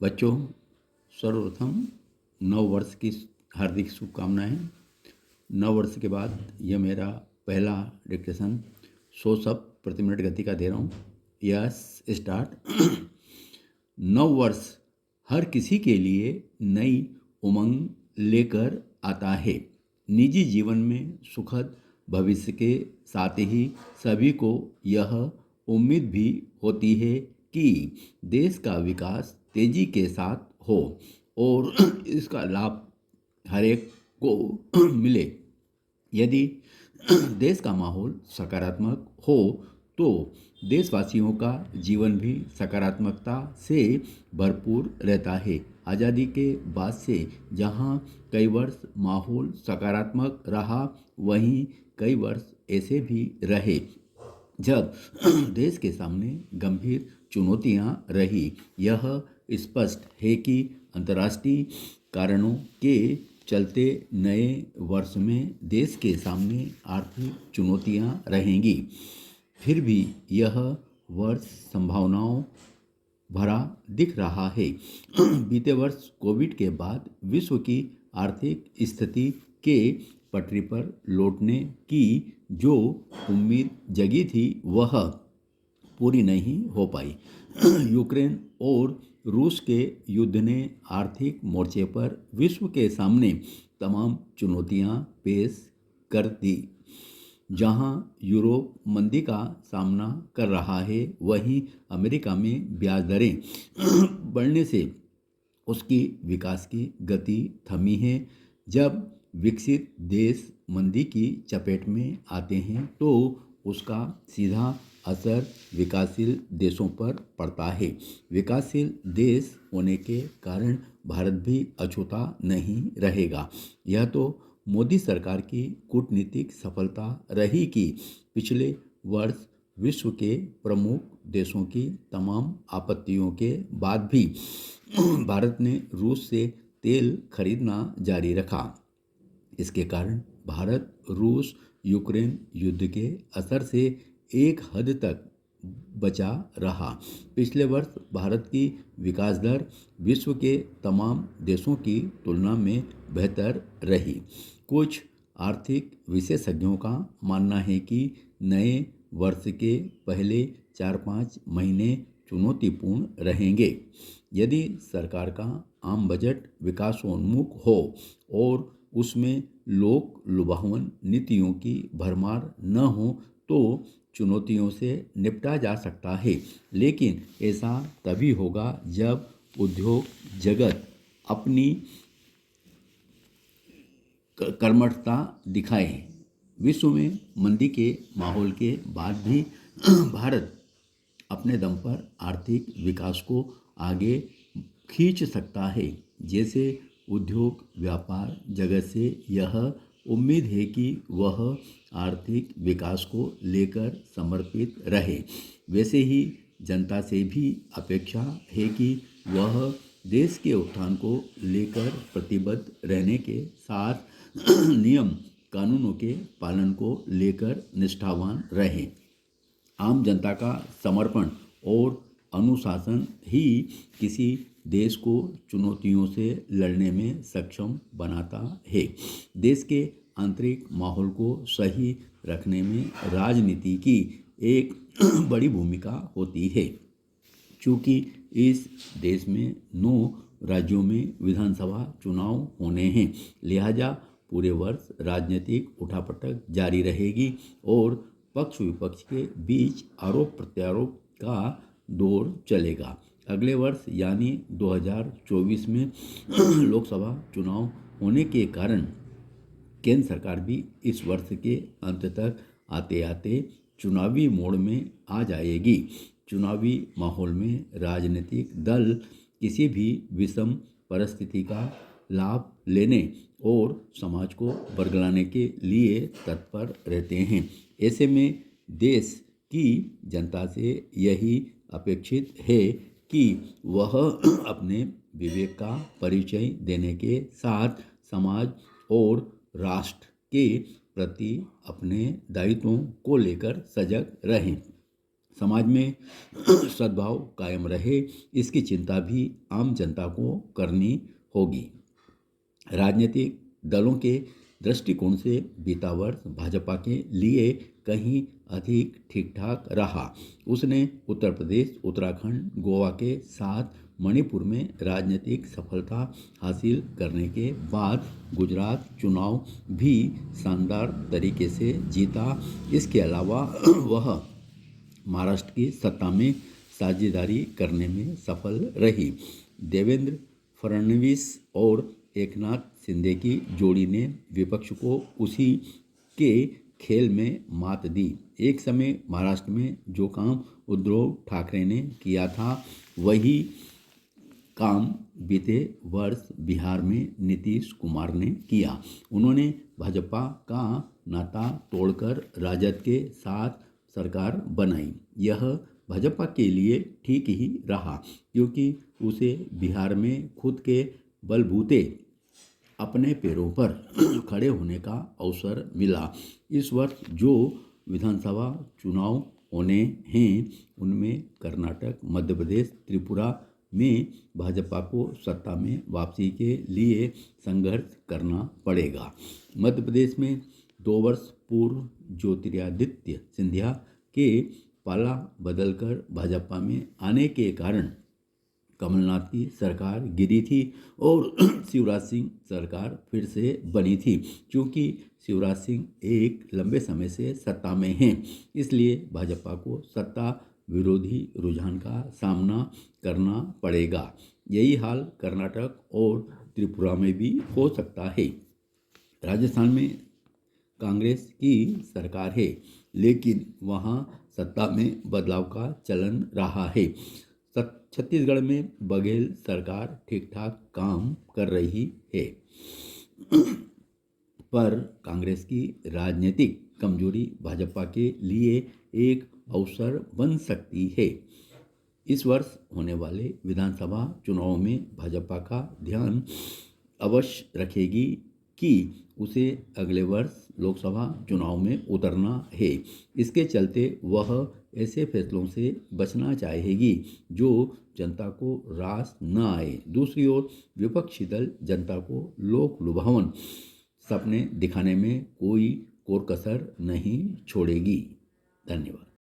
बच्चों, सर्वप्रथम नव वर्ष की हार्दिक शुभकामनाएं। नव वर्ष के बाद यह मेरा पहला डिक्टेशन 100 शब्द प्रति मिनट गति का दे रहा हूँ। Yes, start. नव वर्ष हर किसी के लिए नई उमंग लेकर आता है। निजी जीवन में सुखद भविष्य के साथ ही सभी को यह उम्मीद भी होती है कि देश का विकास तेजी के साथ हो और इसका लाभ हर एक को मिले। यदि देश का माहौल सकारात्मक हो तो देशवासियों का जीवन भी सकारात्मकता से भरपूर रहता है। आज़ादी के बाद से जहां कई वर्ष माहौल सकारात्मक रहा, वहीं कई वर्ष ऐसे भी रहे जब देश के सामने गंभीर चुनौतियां रही। यह स्पष्ट है कि अंतर्राष्ट्रीय कारणों के चलते नए वर्ष में देश के सामने आर्थिक चुनौतियां रहेंगी। फिर भी यह वर्ष संभावनाओं भरा दिख रहा है। बीते वर्ष कोविड के बाद विश्व की आर्थिक स्थिति के पटरी पर लौटने की जो उम्मीद जगी थी वह पूरी नहीं हो पाई। यूक्रेन और रूस के युद्ध ने आर्थिक मोर्चे पर विश्व के सामने तमाम चुनौतियां पेश कर दी। जहां यूरोप मंदी का सामना कर रहा है, वहीं अमेरिका में ब्याज दरें बढ़ने से उसकी विकास की गति थमी है। जब विकसित देश मंदी की चपेट में आते हैं तो उसका सीधा असर विकासशील देशों पर पड़ता है। विकासशील देश होने के कारण भारत भी अछूता नहीं रहेगा। यह तो मोदी सरकार की कूटनीतिक सफलता रही कि पिछले वर्ष विश्व के प्रमुख देशों की तमाम आपत्तियों के बाद भी भारत ने रूस से तेल खरीदना जारी रखा। इसके कारण भारत रूस यूक्रेन युद्ध के असर से एक हद तक बचा रहा। पिछले वर्ष भारत की विकास दर विश्व के तमाम देशों की तुलना में बेहतर रही। कुछ आर्थिक विशेषज्ञों का मानना है कि नए वर्ष के पहले 4-5 महीने चुनौतीपूर्ण रहेंगे। यदि सरकार का आम बजट विकासोन्मुख हो और उसमें लोक लुभावन नीतियों की भरमार न हो तो चुनौतियों से निपटा जा सकता है। लेकिन ऐसा तभी होगा जब उद्योग जगत अपनी कर्मठता दिखाए। विश्व में मंदी के माहौल के बाद भी भारत अपने दम पर आर्थिक विकास को आगे खींच सकता है। जैसे उद्योग व्यापार जगत से यह उम्मीद है कि वह आर्थिक विकास को लेकर समर्पित रहे, वैसे ही जनता से भी अपेक्षा है कि वह देश के उत्थान को लेकर प्रतिबद्ध रहने के साथ नियम कानूनों के पालन को लेकर निष्ठावान रहे। आम जनता का समर्पण और अनुशासन ही किसी देश को चुनौतियों से लड़ने में सक्षम बनाता है। देश के आंतरिक माहौल को सही रखने में राजनीति की एक बड़ी भूमिका होती है। चूँकि इस देश में 9 राज्यों में विधानसभा चुनाव होने हैं, लिहाजा पूरे वर्ष राजनीतिक उठापटक जारी रहेगी और पक्ष विपक्ष के बीच आरोप प्रत्यारोप का दौर चलेगा। अगले वर्ष यानी 2024 में लोकसभा चुनाव होने के कारण केंद्र सरकार भी इस वर्ष के अंत तक आते आते चुनावी मोड़ में आ जाएगी। चुनावी माहौल में राजनीतिक दल किसी भी विषम परिस्थिति का लाभ लेने और समाज को बरगलाने के लिए तत्पर रहते हैं। ऐसे में देश की जनता से यही अपेक्षित है कि वह अपने विवेक का परिचय देने के साथ समाज और राष्ट्र के प्रति अपने दायित्वों को लेकर सजग रहें। समाज में सद्भाव कायम रहे, इसकी चिंता भी आम जनता को करनी होगी। राजनीतिक दलों के दृष्टिकोण से बीता वर्ष भाजपा के लिए कहीं अधिक ठीक ठाक रहा। उसने उत्तर प्रदेश, उत्तराखंड, गोवा के साथ मणिपुर में राजनीतिक सफलता हासिल करने के बाद गुजरात चुनाव भी शानदार तरीके से जीता। इसके अलावा वह महाराष्ट्र की सत्ता में साझेदारी करने में सफल रही। देवेंद्र फडणवीस और एकनाथ शिंदे की जोड़ी ने विपक्ष को उसी के खेल में मात दी। एक समय महाराष्ट्र में जो काम उद्धव ठाकरे ने किया था, वही काम बीते वर्ष बिहार में नीतीश कुमार ने किया। उन्होंने भाजपा का नाता तोड़कर राजद के साथ सरकार बनाई। यह भाजपा के लिए ठीक ही रहा, क्योंकि उसे बिहार में खुद के बलबूते अपने पैरों पर खड़े होने का अवसर मिला। इस वर्ष जो विधानसभा चुनाव होने हैं, उनमें कर्नाटक, मध्य प्रदेश, त्रिपुरा में भाजपा को सत्ता में वापसी के लिए संघर्ष करना पड़ेगा। मध्य प्रदेश में 2 वर्ष पूर्व ज्योतिरादित्य सिंधिया के पाला बदलकर भाजपा में आने के कारण कमलनाथ की सरकार गिरी थी और शिवराज सिंह सरकार फिर से बनी थी। क्योंकि शिवराज सिंह एक लंबे समय से सत्ता में हैं, इसलिए भाजपा को सत्ता विरोधी रुझान का सामना करना पड़ेगा। यही हाल कर्नाटक और त्रिपुरा में भी हो सकता है। राजस्थान में कांग्रेस की सरकार है, लेकिन वहाँ सत्ता में बदलाव का चलन रहा है। छत्तीसगढ़ में बघेल सरकार ठीक ठाक काम कर रही है, पर कांग्रेस की राजनीतिक कमजोरी भाजपा के लिए एक अवसर बन सकती है। इस वर्ष होने वाले विधानसभा चुनाव में भाजपा का ध्यान अवश्य रखेगी कि उसे अगले वर्ष लोकसभा चुनाव में उतरना है। इसके चलते वह ऐसे फैसलों से बचना चाहेगी जो जनता को रास न आए। दूसरी ओर विपक्षी दल जनता को लोक लुभावन सपने दिखाने में कोई कोर कसर नहीं छोड़ेगी। धन्यवाद।